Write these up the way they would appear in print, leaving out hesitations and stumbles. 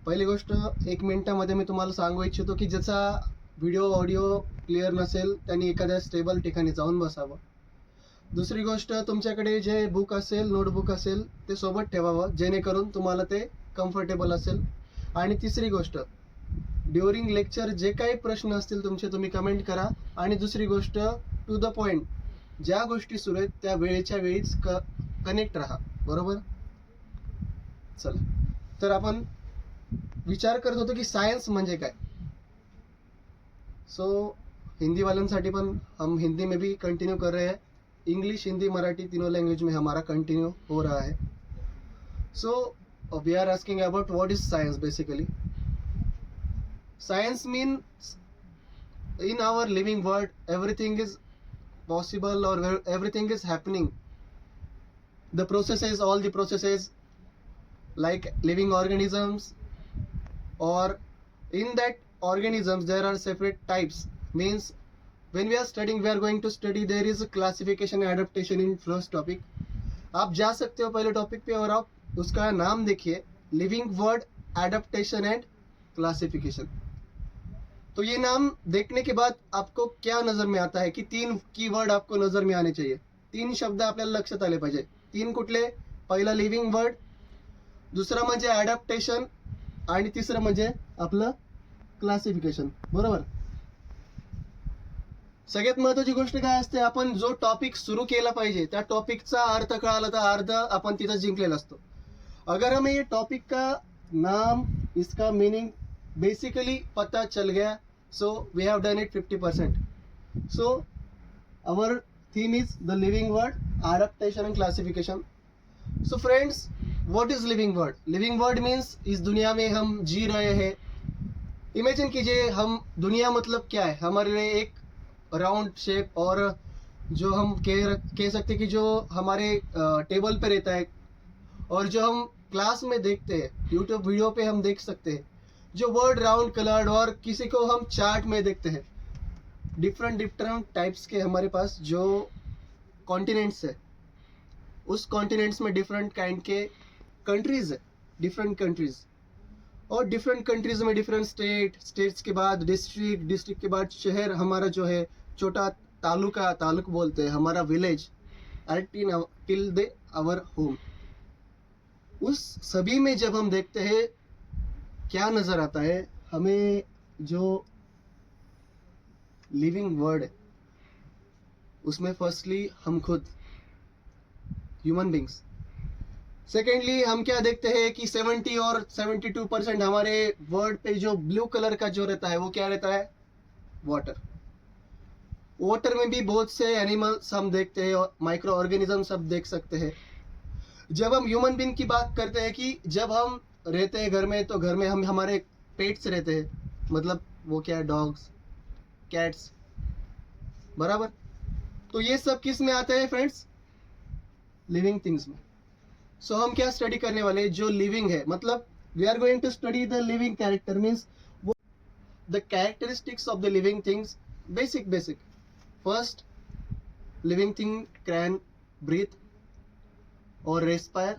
पहिली गोष्ट 1 मिनिटामध्ये मी तुम्हाला सांगू इच्छितो की ज्याचा व्हिडिओ ऑडिओ क्लिअर नसेल त्यांनी एखाद्या स्टेबल ठिकाणी जाऊन बसावं. दुसरी गोष्ट, तुमच्याकडे जे बुक असेल, नोटबुक असेल ते सोबत ठेवावं जेणेकरून तुम्हाला ते कम्फर्टेबल असेल. आणि तिसरी गोष्ट, ड्युरिंग लेक्चर जे काही प्रश्न असतील तुमचे तुम्ही कमेंट करा. आणि दुसरी गोष्ट, टू द पॉईंट, ज्या गोष्टी सुरू आहेत त्या वेळेच्या वेळीच कनेक्ट राहा. बरोबर? चला, तर आपण विचार करत होतो की सायन्स म्हणजे काय. सो हिंदी वाल्यांसाठी पण हम हिंदी में भी कंटिन्यू कर रहे हैं. इंग्लिश, हिंदी, मराठी तीनों लैंग्वेज में हमारा कंटिन्यू हो रहा है. So we are asking about what is science. Basically science means in our living world everything is possible or everything is happening. The processes, all the processes like living organisms, or in that organisms there are separate types. Means when we are studying, we are going to study, there is a classification and adaptation in first topic. आप जा सकते हो पहले topic पे और आप उसका नाम देखिए, living word, adaptation end classification. तो ये नाम देखने के बाद आपको क्या नजर में आता है की 3 कीवर्ड आपको नजर में आने चाहिए. 3 शब्द आपल्याला लक्षात आले पाहिजे. 3 कुठले? पहिला लिव्हिंग वर्ड, दुसरा म्हणजे ॲडॅप्टेशन आणि तिसरं म्हणजे आपलं क्लासिफिकेशन. बरोबर? सगळ्यात महत्वाची गोष्ट काय असते, आपण जो टॉपिक सुरू केला पाहिजे त्या टॉपिकचा अर्थ कळाला तर अर्ध आपण तिथं जिंकलेला असतो. अगर हमें ये टॉपिक का नाम, इसका मीनिंग बेसिकली पता चल गया, so we have done it 50%. So our theme is the living word, adaptation and classification. So friends, what is living word? Living word means इस दुनिया में हम जी रहे हैं. इमेजिन कीजिए, हम दुनिया मतलब क्या है हमारे लिए, एक राउंड शेप, और जो हम कह सकते कि जो हमारे टेबल पे रहता है और जो हम क्लास में देखते हैं, यूट्यूब वीडियो पे हम देख सकते हैं, जो वर्ड राउंड कलर्ड, और किसी को हम चार्ट में देखते हैं. डिफरेंट टाइप्स के हमारे पास जो कॉन्टिनेंट्स है, उस कॉन्टिनेंट्स में डिफरेंट काइंड के कंट्रीज है, डिफरेंट कंट्रीज. और डिफरेंट कंट्रीज में डिफरेंट स्टेट्स के बाद डिस्ट्रिक्ट के बाद शहर, हमारा जो है छोटा तालुक बोलते हैं, हमारा village, till they our home. उस सभी में जब हम देखते हैं क्या नजर आता है हमें, जो लिविंग वर्ड है उसमें फर्स्टली हम खुद ह्यूमन बींग्स. सेकेंडली हम क्या देखते हैं कि 70 और 72% हमारे वर्ड पे जो ब्लू कलर का जो रहता है वो क्या रहता है? वाटर. वाटर में भी बहुत से एनिमल्स हम देखते हैं, माइक्रो ऑर्गेनिज्म सब देख सकते हैं. जब हम ह्यूमन बींग की बात करते हैं कि जब हम रहते हैं घर में, तो घर में हम हमारे पेट्स रहते हैं, मतलब वो क्या है, डॉग्स, कैट्स. बराबर? तो ये सब किस में आते हैं फ्रेंड्स? लिविंग थिंग्स में. सो हम क्या स्टडी करने वाले हैं? जो लिविंग है, मतलब we are going to study the living character. Means the characteristics of the living things. Basic first, living thing can breathe और रेस्पायर.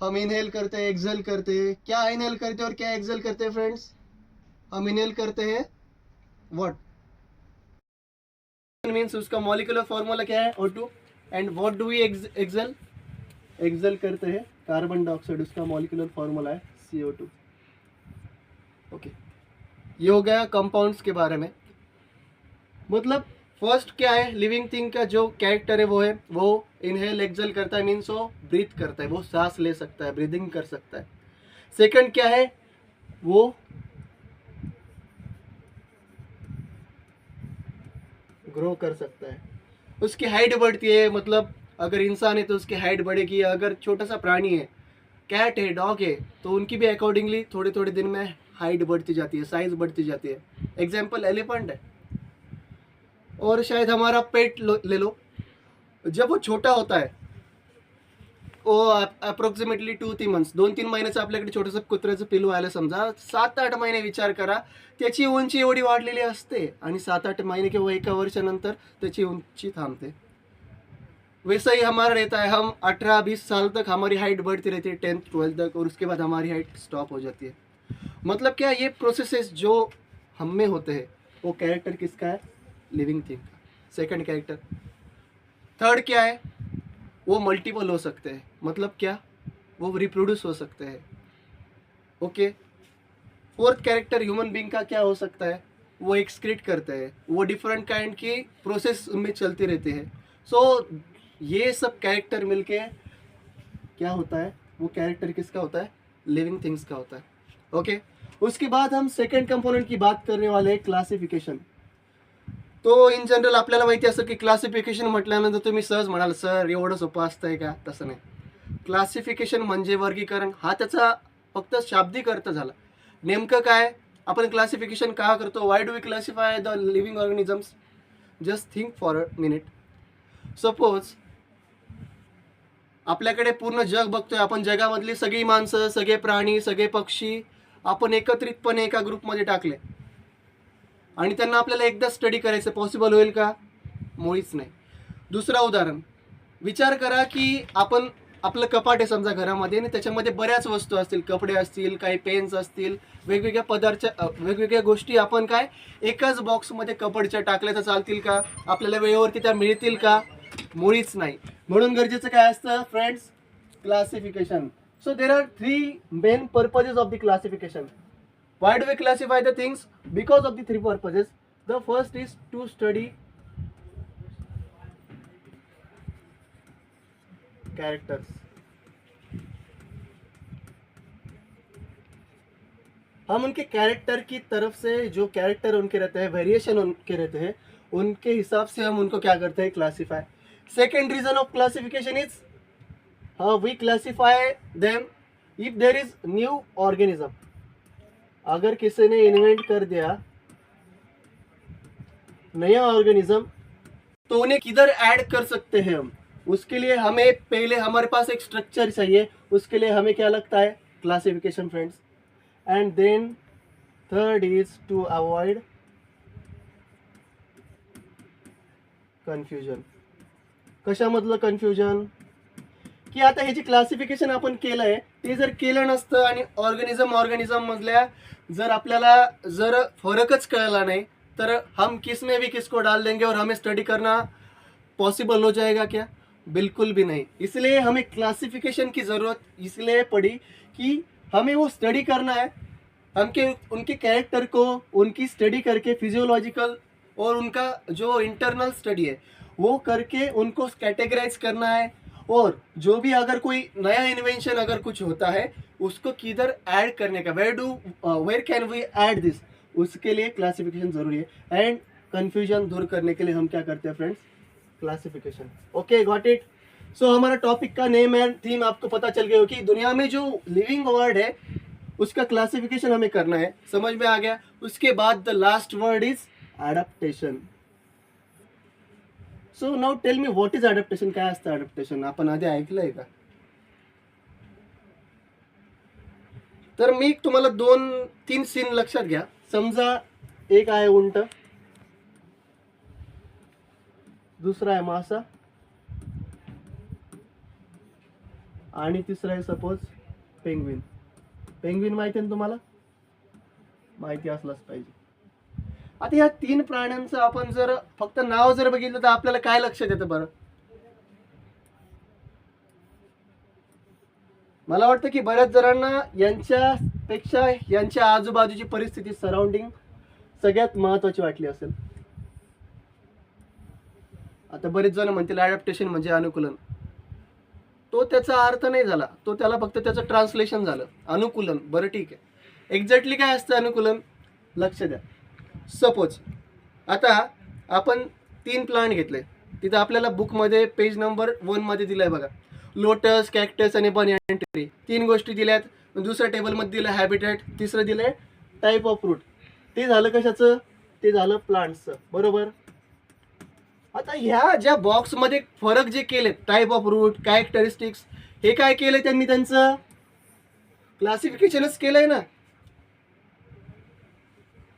हम इनहेल करते हैं, एक्सहेल करते हैं. क्या इनहेल करते हैं और क्या एक्सहेल करते हैं फ्रेंड्स? हम इनहेल करते हैं व्हाट मीन्स उसका मॉलिक्यूलर फॉर्मूला क्या है? O2. And what do we exhale? Exhale करते हैं कार्बन डाइऑक्साइड, उसका मॉलिक्यूलर फॉर्मूला है CO2. ओके, ये हो गया कंपाउंड्स के बारे में. मतलब फर्स्ट क्या है, लिविंग थिंग का जो कैरेक्टर है वो इनहेल एक्सहेल करता है, मीन्स वो ब्रीथ करता है, वो सांस ले सकता है, ब्रीदिंग कर सकता है. सेकंड क्या है, वो ग्रो कर सकता है, उसकी हाइट बढ़ती है. मतलब अगर इंसान है तो उसकी हाइट बढ़ेगी, अगर छोटा सा प्राणी है, कैट है, डॉग है, तो उनकी भी अकॉर्डिंगली थोड़े दिन में हाइट बढ़ती जाती है, साइज बढ़ती जाती है. एग्जाम्पल एलिफेंट है. और शायद हमारा पेट ले लो, जब वो छोटा होता है, वो अप्रॉक्सिमेटली 2-3 मंथ्स, 2-3 महिन्याचं आपल्याकडे छोटंसं कुत्र्याचं पिलू आलं समजा, 7-8 महिने विचार करा, त्याची उंची एवढी वाढलेली असते आणि 7-8 महिने किंवा 1 वर्षानंतर त्याची उंची थांबते. वैसा ही हमारा रहता है, हम 18-20 साल तक हमारी हाइट बढ़ती रहती है, 10th 12th तक, और उसके बाद हमारी हाइट स्टॉप हो जाती है। मतलब क्या, ये प्रोसेसेस जो हम में होते हैं वो कैरेक्टर किसका है? लिविंग थिंग का। Second character. थर्ड क्या है? वो मल्टीपल हो सकते हैं, मतलब क्या, वो रिप्रोड्यूस हो सकते हैं। Okay. Fourth character human being का क्या हो सकता है? वो एक्सक्रीट करते हैं, वो डिफरेंट काइंड की प्रोसेस में चलती रहती है। सो ये सब कैरेक्टर मिलके क्या होता है? वो कैरेक्टर किसका होता है? लिविंग थिंग्स का होता है। ओके। उसके बाद हम सेकंड कंपोनेंट की बात करने वाले हैं, क्लासिफिकेशन। तो इन जनरल आपल्याला माहिती असतं की क्लासिफिकेशन म्हटल्यानंतर तुम्ही सहज म्हणाल, सर एवढं सोपं असतंय का? तसं नाही. क्लासिफिकेशन म्हणजे वर्गीकरण, हा त्याचा फक्त शाब्दिक अर्थ झाला. नेमकं काय, आपण क्लासिफिकेशन का करतो? Why do we classify the living organisms? Just think for a minute. Suppose आपल्याकडे पूर्ण जग बघतोय आपण, जगामधली सगळी माणसं, सगळे प्राणी, सगळे पक्षी आपण एकत्रितपणे एका ग्रुपमध्ये टाकले आणि त्यांना आपल्याला एकदा स्टडी करायचं, पॉसिबल होईल का? मुळीच नाही. दुसरं उदाहरण, विचार करा की आपण, आपलं कपाट आहे समजा घरामध्ये आणि त्याच्यामध्ये बऱ्याच वस्तू असतील, कपडे असतील, काही पेन्स असतील, वेगवेगळ्या वेगवेगळ्या गोष्टी आपण काय एकाच बॉक्समध्ये कपडच्या टाकल्या तर चालतील का? आपल्याला वेळेवरती त्या मिळतील का? मुळीच नाही. म्हणून गरजेचं काय असतं friends? Classification. So there are 3 main purposes of the classification. Why do we classify the things? Because of the 3 purposes. The first is to study characters. हम उनके कैरेक्टर की तरफ से, जो कैरेक्टर उनके रहते हैं, वेरिएशन उनके रहते हैं, उनके हिसाब से हम उनको क्या करते हैं? Classify. Second reason of classification is, we classify them if there is new organism. अगर किसी ने इन्वेंट कर दिया नया ऑर्गेनिज्म, तो उन्हें किधर ऐड कर सकते हैं हम? उसके लिए हमें पहले हमारे पास एक स्ट्रक्चर चाहिए. उसके लिए हमें क्या लगता है? Classification friends. And then third is to avoid confusion. कशामधलं कन्फ्युजन? की आता हे जे क्लासिफिकेशन आपण केलंय ते जर केलं नसतं आणि ऑर्गेनिझम मधल्या जर आपल्याला जर फरकच कळला नहीं, तर हम किस में भी किसको डाल देंगे और हमें स्टडी करना पॉसिबल हो जाएगा क्या? बिल्कुल भी नहीं. इसलिए हमें क्लासिफिकेशन की ज़रूरत इसलिए पड़ी कि हमें वो स्टडी करना है, उनके कैरेक्टर को उनकी स्टडी करके फिजियोलॉजिकल और उनका जो इंटरनल स्टडी है वो करके उनको कैटेगराइज करना है. और जो भी अगर कोई नया इन्वेंशन अगर कुछ होता है उसको किधर ऐड करने का, वेयर कैन वी ऐड दिस, उसके लिए क्लासिफिकेशन जरूरी है. एंड कंफ्यूजन दूर करने के लिए हम क्या करते हैं friends? Classification. Okay, got it. So हमारा टॉपिक का नेम एंड थीम आपको पता चल गया हो कि दुनिया में जो लिविंग वर्ड है उसका क्लासिफिकेशन हमें करना है. समझ में आ गया? उसके बाद the last word is adaptation. So now tell me, what is adaptation? काय असतं अडॅप्टेशन? आपण आधी ऐकलंय का? तर मी तुम्हाला 2-3 सीन लक्षात घ्या. समजा एक आहे उंट, दुसरा आहे मासा आणि तिसरा आहे सपोज पेंग्विन. पेंग्विन माहिती आहे ना तुम्हाला? माहिती असलाच पाहिजे. आता या 3 प्राण्यांचं आपण जर फक्त नाव जर बघितलं तर आपल्याला काय लक्षात येतं बरं? मला वाटतं की बऱ्याच जणांना यांच्यापेक्षा यांच्या आजूबाजूची परिस्थिती, सराउंडिंग सगळ्यात महत्त्वाची वाटली असेल. आता बरेच जण म्हणतील अडॅप्टेशन म्हणजे अनुकूलन. तो त्याचा अर्थ नाही झाला, तो त्याला फक्त त्याचं ट्रान्सलेशन झालं. अनुकूलन, बरं ठीक आहे. एक्झॅक्टली काय असतं अनुकूलन? लक्ष द्या. सपोज आता आपण 3 प्लांट घेतले, तिथं आपल्याला बुकमध्ये पेज नंबर 1 मध्ये दिलाय बघा, लोटस, कॅक्टस आणि बनियन ट्री. 3 गोष्टी दिल्यात. दुसऱ्या टेबलमध्ये दिलं हॅबिटॅट, तिसरं दिलंय टाईप ऑफ फ्रूट. ते झालं कशाचं? ते झालं प्लांट्सचं, बरोबर. आता ह्या ज्या बॉक्समध्ये फरक जे केले, टाईप ऑफ रूट, कॅरेक्टरिस्टिक्स, हे काय केलं त्यांनी? त्यांचं क्लासिफिकेशनच केलंय ना,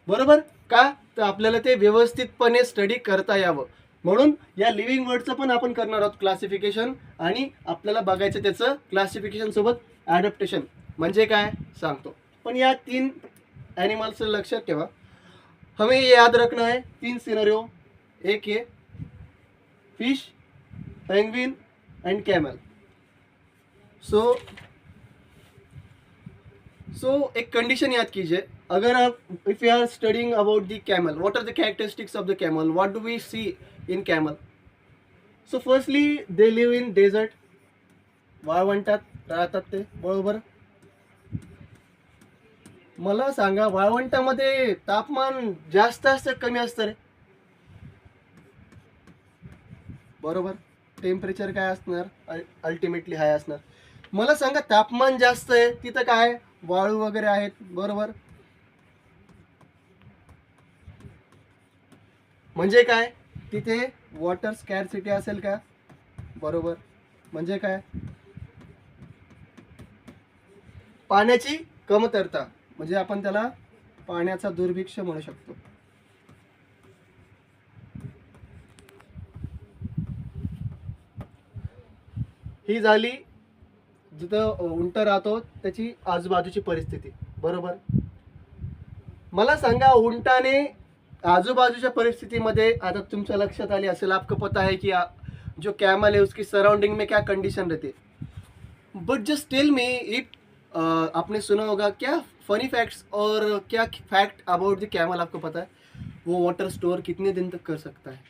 बरोबर. का? तर आपल्याला ते व्यवस्थितपणे स्टडी करता यावं. म्हणून या लिव्हिंग वर्डचं पण आपण करणार आहोत क्लासिफिकेशन, आणि आपल्याला बघायचं त्याचं क्लासिफिकेशन सोबत ॲडॅप्टेशन म्हणजे काय सांगतो. पण या 3 एनिमल्स लक्षात ठेवा, हमें ये याद रखना है 3 सिनेरियो. एक है fish, penguin and camel. So एक कंडीशन याद कीजिए. अगर आप if you are studying about the camel, what are the characteristics of the camel, what do we see in camel. So firstly they live in desert. वाळवंटात राहतात ते, बरोबर. मला सांगा, वाळवंटामध्ये तापमान जास्त असतं कमी असतं रे? बरोबर. टेम्परेचर काय असणार, अल्टिमेटली हाय असणार. मला सांगा, तापमान जास्त आहे तिथं काय वाळू वगैरे आहेत, बरोबर. म्हणजे काय, तिथे वॉटर स्कॅरसिटी असेल का, बरोबर. म्हणजे काय, पाण्याची कमतरता, म्हणजे आपण त्याला पाण्याचा दुर्भिक्ष म्हणू शकतो. ही झाली जिथं उंट राहतो त्याची आजूबाजूची परिस्थिती, बरोबर. मला सांगा, उंटाने आजूबाजूच्या परिस्थितीमध्ये, आता तुमच्या लक्षात आली असेल, आपको पता है कि जो कैमल है उसकी सराउंडिंग में क्या कंडीशन रहती है. But just tell me if आपने सुना होगा क्या फनी फैक्ट्स और क्या फैक्ट अबाउट द कैमल आपको पता है, वो वाटर स्टोर कितने दिन तक कर सकता है.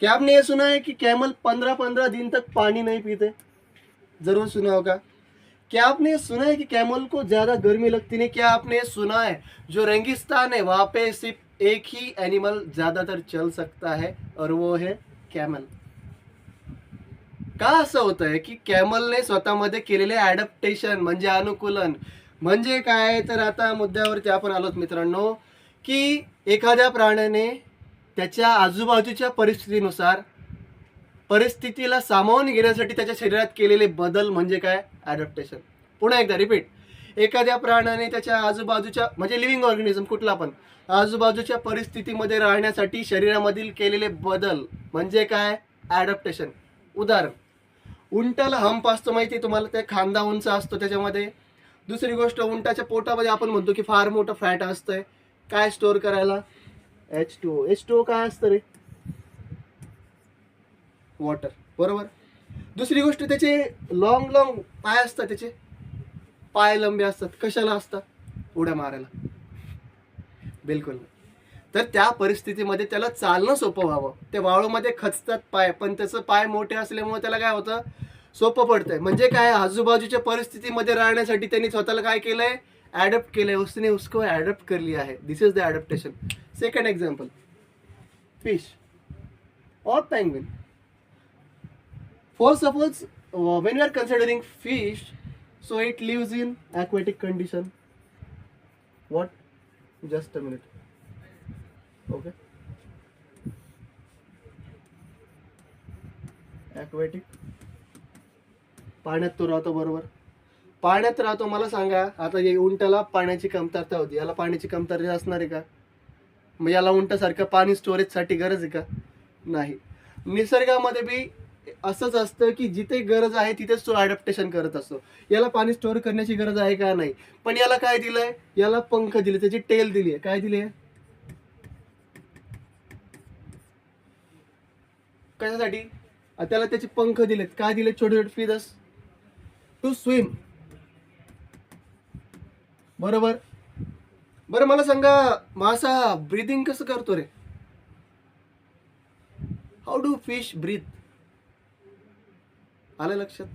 क्या आपने ये सुना है कि कैमल 15-15 दिन तक पानी नहीं पीते. जरूर सुना होगा. क्या आपने सुना है कि कैमल को ज़्यादा गर्मी लगती नहीं. क्या आपने सुना है जो रेगिस्तान है वहाँ पे सिर्फ एक ही एनिमल ज़्यादातर चल सकता है और वो है कैमल. का असं होतं आहे की कॅमलने स्वतःमध्ये केलेले ॲडॅप्टेशन म्हणजे अनुकूलन म्हणजे काय. तर आता मुद्द्यावरती आपण आलोत मित्रांनो, की एखाद्या प्राण्याने त्याच्या आजूबाजूच्या परिस्थितीला सामावून घेण्यासाठी त्याच्या शरीरात केलेले बदल म्हणजे काय, ॲडॅप्टेशन. पुन्हा एकदा रिपीट. एखाद्या प्राण्याने त्याच्या आजूबाजूच्या, म्हणजे लिव्हिंग ऑर्गॅनिझम कुठला पण, आजूबाजूच्या परिस्थितीमध्ये राहण्यासाठी शरीरामधील केलेले बदल म्हणजे काय, ॲडॅप्टेशन. उदाहरण, उंटाला हंप असतो माहिती आहे तुम्हाला, त्या खांदा उंच असतो त्याच्यामध्ये. दुसरी गोष्ट, उंटाच्या पोटामध्ये आपण म्हणतो की फार मोठं फॅट असतंय, काय स्टोअर करायला, H2O. H2O काय असतं रे, वॉटर, बरोबर. दुसरी गोष्ट, त्याचे लॉंग पाय असतात, त्याचे पाय लंबे असतात. कशाला असतात, उड्या मारायला, बिलकुल. तर त्या परिस्थितीमध्ये त्याला चालणं सोपं व्हावं. ते वाळूमध्ये खचतात पाय, पण त्याचं पाय मोठे असल्यामुळे त्याला काय होतं, सोपं पडतंय. म्हणजे काय, आजूबाजूच्या परिस्थितीमध्ये राहण्यासाठी त्यांनी स्वतःला काय केलंय, ॲडॅप्ट केलंय. उसने उसको ॲडॅप्ट कर लिया है. This is the adaptation. Second example, fish और penguin. For suppose when we are considering fish, so it lives in aquatic condition. What? Just a minute. Okay. Aquatic. पाण्यात तो राहतो, बरोबर. पाण्यात राहतो. मला सांगा, आता हे उंटाला पाण्याची कमतरता होती, याला पाण्याची कमतरता असणार आहे का. मग याला उंटासारखं पाणी स्टोरेजसाठी गरज आहे का, नाही. निसर्गामध्ये बी असंच असतं की जिथे गरज आहे तिथेच तो ॲडॅप्टेशन करत असतो. याला पाणी स्टोअर करण्याची गरज आहे का, नाही. पण याला काय दिलंय, याला पंख दिले, त्याची टेल दिली आहे. काय दिली आहे, कशासाठी, त्याला त्याचे पंख दिलेत. काय दिले, छोटे छोटे फिदर्स टू स्विम, बरोबर. बरं मला सांगा, मासा ब्रीदिंग कसं करतो रे, हाऊ डू फिश ब्रीथ. आलं लक्षात.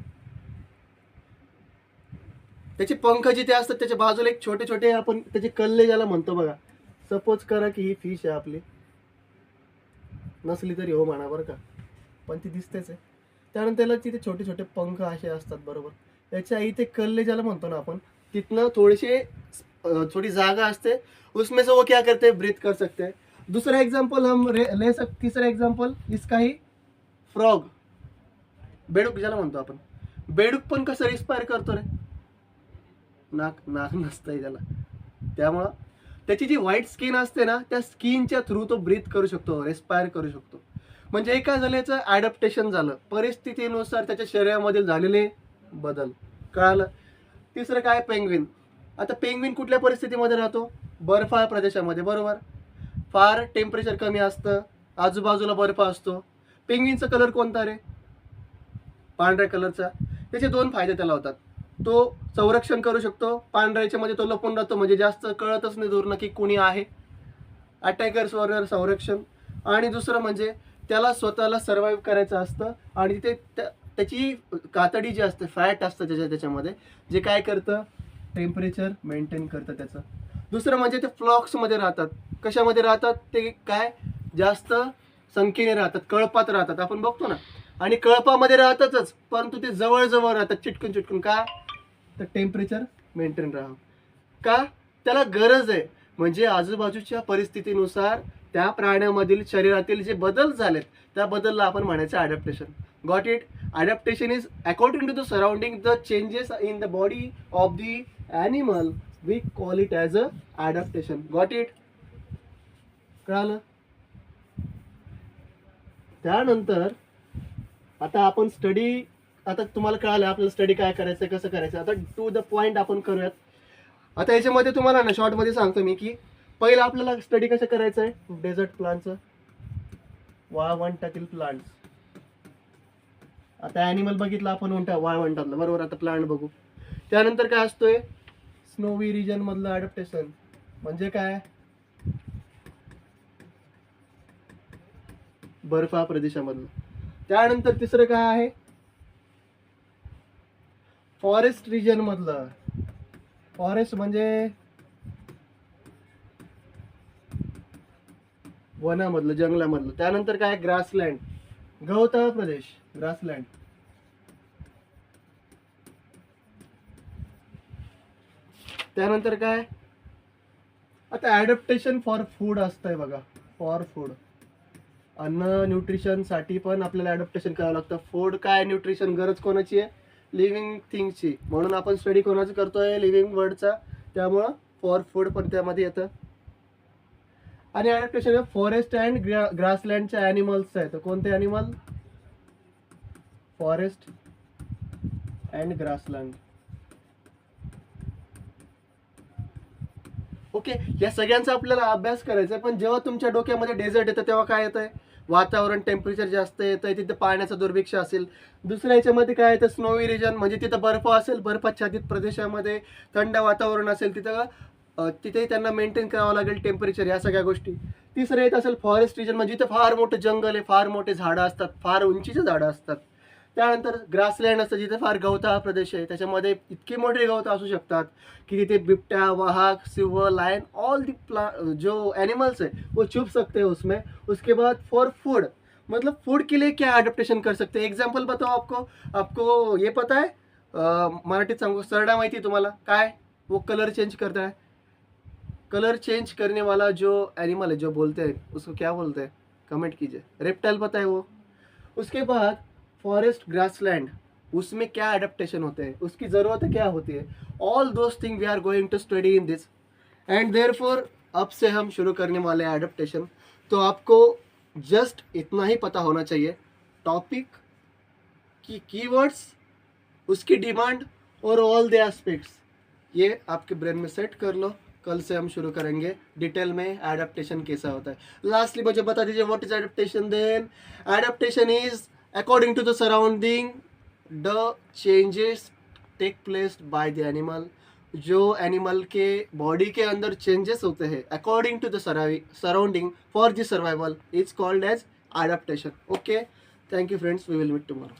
त्याचे पंख जिथे असतात त्याच्या बाजूला एक छोटे छोटे, आपण त्याचे कल्ले ज्याला म्हणतो बघा. सपोज करा की ही फिश आहे आपली, नसली तरी हो म्हणा बरं का, पण ती दिसतेच आहे. त्यानंतर त्याला तिथे छोटे छोटे पंख असे असतात, बरोबर. त्याच्या इथे कल्ले ज्याला म्हणतो ना आपण, तिथनं थोडी जागा असते, उसमें से वो क्या करते हैं, ब्रीथ कर सकते हैं. दूसरा एग्जाम्पल हम ले सकते. तीसरा एग्जाम्पल इसका ही फ्रॉग, बेडूक ज्याला म्हणतो आपण. बेडूक पण कसं रिस्पायर करतो रे, नाक नसतंय त्याला. त्यामुळं त्याची जी व्हाईट स्किन असते ना, त्या स्किनच्या थ्रू तो ब्रीथ करू शकतो, रेस्पायर करू शकतो. म्हणजे हे काय झालं, याचं ॲडॅप्टेशन झालं, परिस्थितीनुसार त्याच्या शरीरामधील झालेले बदल. कळालं. तिसरं काय, पेंग्विन. आता पेंग्विन कुठल्या परिस्थितीमध्ये राहतो, बर्फाळ प्रदेशामध्ये, बरोबर. फार टेम्परेचर कमी असतं, आजूबाजूला बर्फ असतो. पेंग्विनचा कलर कोणता रे, पांढऱ्या कलरचा. त्याचे दोन फायदे त्याला होतात. तो संरक्षण करू शकतो, पांढऱ्याच्या मध्ये तो लपून राहतो, म्हणजे जास्त कळतच नाही दूरनं की कुणी आहे, अटॅकर्सवर संरक्षण. आणि दुसरं म्हणजे त्याला स्वतःला सर्वाईव्ह करायचं असतं, आणि ते त्याची कातडी जी असते, फॅट असतं त्याच्यामध्ये, जे काय करतं, टेम्परेचर मेंटेन करतं त्याचं. दुसरं म्हणजे ते फ्लॉक्समध्ये राहतात. कशामध्ये राहतात, ते काय जास्त संख्येने राहतात, कळपात राहतात, आपण बघतो ना. आणि कळपामध्ये राहतातच, परंतु ते जवळजवळ राहतात, चिटकून चिटकून. का, तर टेम्परेचर मेंटेन राहावं. का, त्याला गरज आहे. म्हणजे आजूबाजूच्या परिस्थितीनुसार त्या प्राण्यामधील शरीरातील जे बदल झालेत, त्या बदलला आपण म्हणायचं adaptation. Got it. Adaptation is according to the surrounding, the changes in the body of the animal, we call it as a adaptation. Got it. कळालं. त्यानंतर आता आपण स्टडी, आता तुम्हाला कळालं आपल्याला स्टडी काय करायचं, कसं करायचं. आता टू द पॉईंट आपण करूयात. आता याच्यामध्ये तुम्हाला ना शॉर्टमध्ये सांगतो मी की पहिलं आपल्याला स्टडी कसं करायचं आहे, डेझर्ट प्लांटचं, वाळवंटातील प्लांट्स. आता ॲनिमल बघितलं आपण वाळवंटातलं, बरोबर. आता प्लांट बघू. त्यानंतर काय असतोय, स्नोवी रिजन मधलं ॲडॅप्टेशन, म्हणजे काय, बर्फाळ प्रदेशामधलं. त्यानंतर तिसरं काय आहे, फॉरेस्ट रिजन मधलं. फॉरेस्ट म्हणजे वनामधलं, जंगलामधलं. त्यानंतर काय, ग्रासलँड, गवताळ प्रदेश, ग्रासलँड. त्यानंतर काय, आता ॲडॅप्टेशन फॉर फूड असतंय बघा, फॉर फूड, अन्न न्यूट्रिशन साठी पण आपल्याला ॲडॅप्टेशन करावं लागतं. फूड काय, न्यूट्रिशन, गरज कोणाची आहे, लिव्हिंग थिंगची. म्हणून आपण स्टडी कोणाचं करतोय, लिव्हिंग वर्डचा. त्यामुळं फॉर फूड पण त्यामध्ये येतं. आणि ॲडॅप्टेशन फॉरेस्ट अँड ग्रासलँडच्या ॲनिमल्सचं आहे. तर कोणते animal, forest and grassland. Okay. या सगळ्यांचा आपल्याला अभ्यास करायचा आहे. पण जेव्हा तुमच्या डोक्यामध्ये डेझर्ट येतं तेव्हा काय येतंय, वातावरण टेम्परेचर जास्त येतंय, तिथे पाण्याचा दुर्भिक्ष असेल. दुसऱ्या याच्यामध्ये काय येतं, स्नोवी रिजन, म्हणजे तिथं बर्फ असेल, बर्फाच्छादित प्रदेशामध्ये थंड वातावरण असेल, तिथे त्यांना मेंटेन करावं लागेल टेम्परेचर, या सगळ्या गोष्टी. तिसरं येत असेल फॉरेस्ट रिजन, म्हणजे तिथे फार मोठं जंगल आहे, फार मोठे झाडं असतात, फार उंचीचे झाडं असतात. त्यानंतर ग्रासलँड असतं, जिथे फार गवताळ प्रदेश आहे, त्याच्यामध्ये इतके मोठे गवत असू शकतात कि तिथे बिबट्या, वाहक, सिंह, लायन, ऑल दी जो एनिमल्स है वो छुप सकते हैं उसमें. उसके बाद फॉर फूड, मतलब फूड के लिए क्या एडेप्टेशन कर सकते हैं. एग्जाम्पल बताओ आपको. आपको ये पता है, मराठीत सांगू, सरडा माहिती तुम्हाला काय, वो कलर चेंज करता है. कलर चेंज करने वाला जो एनिमल है, जो बोलते हैं उसको क्या बोलते हैं, कमेंट कीजिए. रेप्टाइल पता है वो. उसके बाद फॉरेस्ट, ग्रासलैंड, उसमें क्या एडेप्टेशन होते हैं, उसकी ज़रूरतें क्या होती है. All those thing we are going to study in this. And therefore अब से हम शुरू करने वाले हैं एडेप्टेशन. तो आपको जस्ट इतना ही पता होना चाहिए, टॉपिक की कीवर्ड्स, उसकी डिमांड और ऑल द एस्पेक्ट्स, ये आपके ब्रेन में सेट कर लो. कल से हम शुरू करेंगे डिटेल में एडेप्टेशन कैसा होता है. लास्टली मुझे बता दीजिए, what is adaptation. Then adaptation is according to the surrounding, the changes take place by the animal. जो एनिमल के बॉडी के अंदर चेंजेस होते हैं according to the surrounding for the survival is called as adaptation. Okay, thank you friends, we will meet tomorrow.